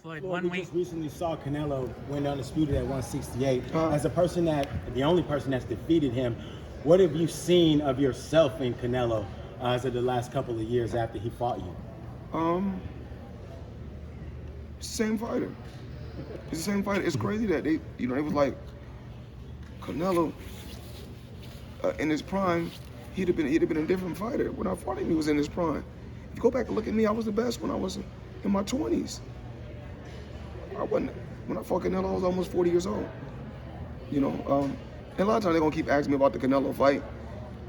Floyd, We just recently saw Canelo win undisputed at 168. As a person the only person that's defeated him, what have you seen of yourself in Canelo as of the last couple of years after he fought you? Same fighter. It's the same fighter. It's crazy that they was like Canelo in his prime. He'd have been a different fighter. When I fought him, he was in his prime. If you go back and look at me, I was the best when I was in my 20s. When I fought Canelo, I was almost 40 years old. And a lot of times they're gonna keep asking me about the Canelo fight,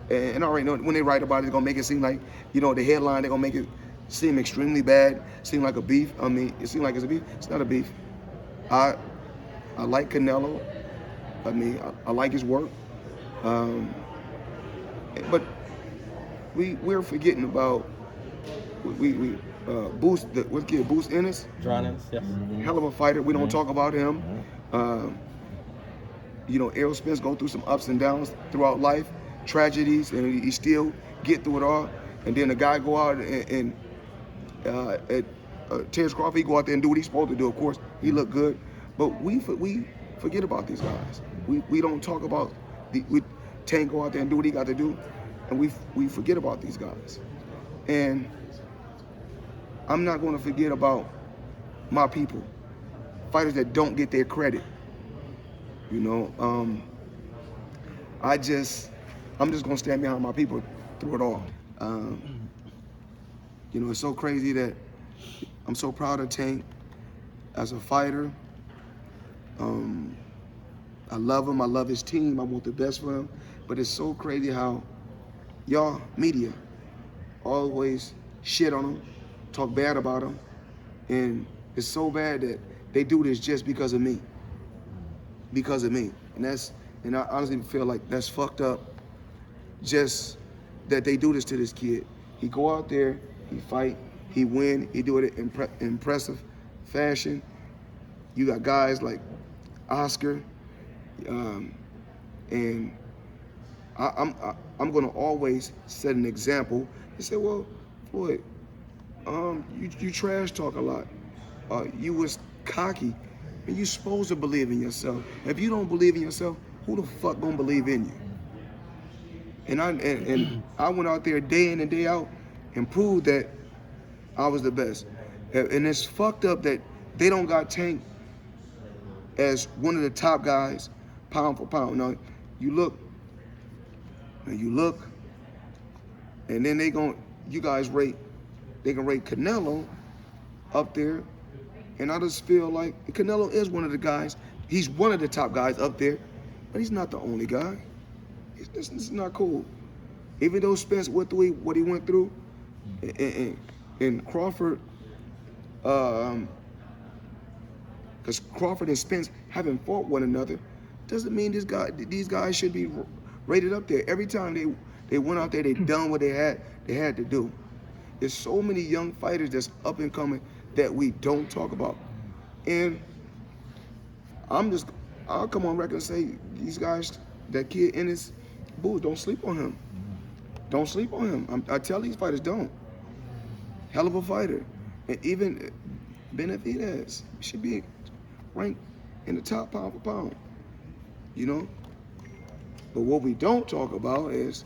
and I already know when they write about it, they're gonna make it seem like, the headline, they're gonna make it seem extremely bad, seem like a beef. I mean, it seems like it's a beef. It's not a beef. I like Canelo. I mean, I like his work. But we're forgetting about Boost Ennis. Yes. Hell of a fighter. We don't talk about him. Errol Spence go through some ups and downs throughout life, tragedies, and he still get through it all. And then the guy go out and Terrence Crawford, he go out there and do what he's supposed to do. Of course, he looked good, but we forget about these guys. We don't talk about Tank go out there and do what he got to do, and we forget about these guys. And I'm not going to forget about my people, fighters that don't get their credit. I'm just going to stand behind my people through it all. It's so crazy that I'm so proud of Tank as a fighter. I love him. I love his team. I want the best for him. But it's so crazy how y'all media always shit on him, talk bad about him, and it's so bad that they do this just because of me. Because of me. And I honestly feel like that's fucked up. Just that they do this to this kid. He go out there, he fight, he win, he do it in impressive fashion. You got guys like Oscar, and I'm gonna always set an example. He said, well, Floyd, you trash talk a lot. You was cocky, and you supposed to believe in yourself. If you don't believe in yourself, who the fuck gonna believe in you? And I went out there day in and day out and proved that I was the best. And it's fucked up that they don't got Tank as one of the top guys, pound for pound. Now, you look, and then you guys they can rate Canelo up there, and I just feel like Canelo is one of the guys. He's one of the top guys up there, but he's not the only guy. This is not cool. Even though Spence went through what he went through, and Crawford, because Crawford and Spence haven't fought one another, doesn't mean these guys should be rated up there. Every time they went out there, they done what they had to do. There's so many young fighters that's up and coming that we don't talk about. And I'll come on record and say, these guys, that kid in his booth, don't sleep on him. Don't sleep on him. I tell these fighters, don't. Hell of a fighter. And even Benavidez should be ranked in the top pound for pound. But what we don't talk about is,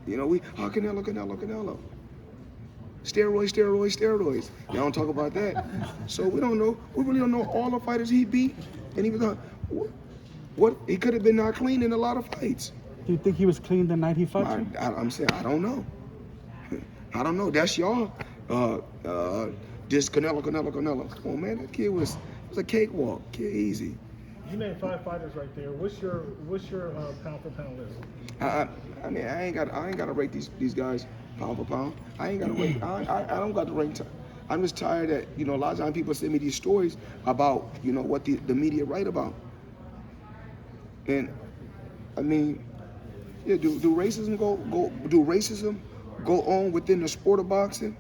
Canelo. Steroids. Y'all don't talk about that. So we really don't know all the fighters he beat. And even what he could have been not clean in a lot of fights. Do you think he was clean the night he fought you? I'm saying, I don't know. I don't know. That's y'all. Just Canelo. Come on, man. That kid was a cakewalk. Kid, easy. You named 5 fighters right there. What's your pound for pound list? I mean, I ain't got to rate these guys pound for pound. I ain't got to rate. I don't got to rate. I'm just tired that a lot of times people send me these stories about what the media write about. And I mean, yeah, do racism go on within the sport of boxing?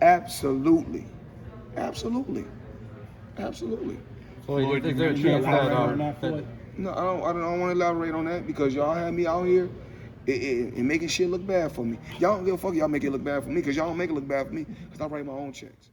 Absolutely. Floyd, is there a chance that No, I don't want to elaborate on that because y'all have me out here and making shit look bad for me. Y'all don't give a fuck. Y'all make it look bad for me because y'all don't make it look bad for me because I write my own checks.